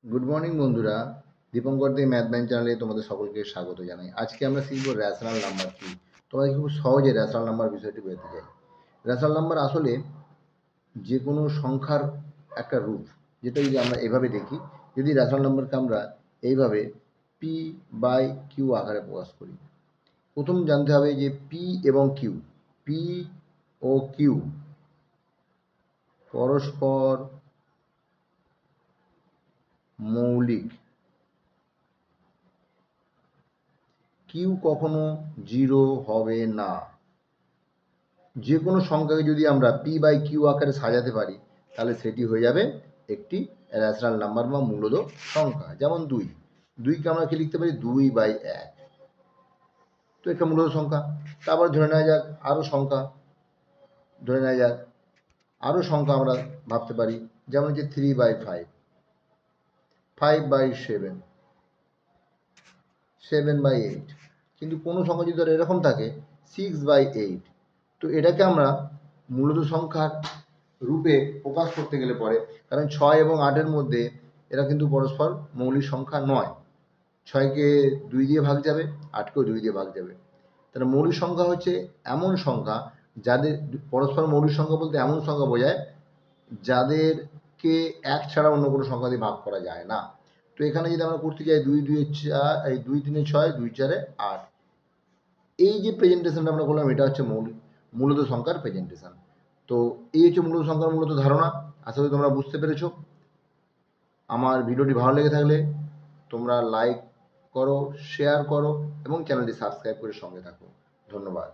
Good morning বন্ধুরা, দীপঙ্কর দে math bank চ্যানেলে তোমাদের সকলকে স্বাগত জানাই। আজকে আমরা শিখব রেশনাল নাম্বার কি। তোমরা খুব সহজে রেশনাল নাম্বার বিষয়টি পেতে চাই। রেশনাল নাম্বার আসলে যে কোনো সংখ্যার একটা রূপ, যেটা যদি আমরা এভাবে দেখি, যদি রেশনাল নাম্বারকে আমরা এইভাবে পি বাই কিউ আকারে প্রকাশ করি। প্রথম জানতে হবে যে পি এবং কিউ, পি ও কিউ পরস্পর মৌলিক। কিউ কখনো জিরো হবে না। যে কোনো সংখ্যাকে যদি আমরা পি বাই কিউ আকারে সাজাতে পারি, তাহলে সেটি হয়ে যাবে একটি রেশনাল নাম্বার বা মূলদ সংখ্যা। যেমন দুইকে আমরা কি লিখতে পারি? 2/1, তো একটা মূলদ সংখ্যা। তারপর ধরে নেওয়া যাক আরও সংখ্যা আমরা ভাবতে পারি, যেমন হচ্ছে 3/5, 5/7, 7/8। কিন্তু কোনো সংখ্যা যদি ধর এরকম থাকে 6/8, তো এটাকে আমরা মূলত সংখ্যার রূপে প্রকাশ করতে গেলে পরে, কারণ 6 এবং 8-এর মধ্যে এরা কিন্তু পরস্পর মৌলিক সংখ্যা নয়। 6কে 2 দিয়ে ভাগ যাবে, 8কেও 2 দিয়ে ভাগ যাবে। তাহলে মৌলিক সংখ্যা হচ্ছে এমন সংখ্যা যাদের পরস্পর মৌলিক সংখ্যা বলতে এমন সংখ্যা বোঝায় যাদেরকে এক ছাড়া অন্য কোনো সংখ্যা দিয়ে ভাগ করা যায় না। তো এখানে যদি আমরা করতে চাই 2×2=4, 2×3=6, 2×4=8, এই যে প্রেজেন্টেশনটা আমরা করলাম, এটা হচ্ছে মূলত সংখ্যার প্রেজেন্টেশন। তো এই হচ্ছে মূলত সংখ্যার মূলত ধারণা। আশা করি তোমরা বুঝতে পেরেছো। আমার ভিডিওটি ভালো লেগে থাকলে তোমরা লাইক করো, শেয়ার করো এবং চ্যানেলটি সাবস্ক্রাইব করে সঙ্গে থাকো। ধন্যবাদ।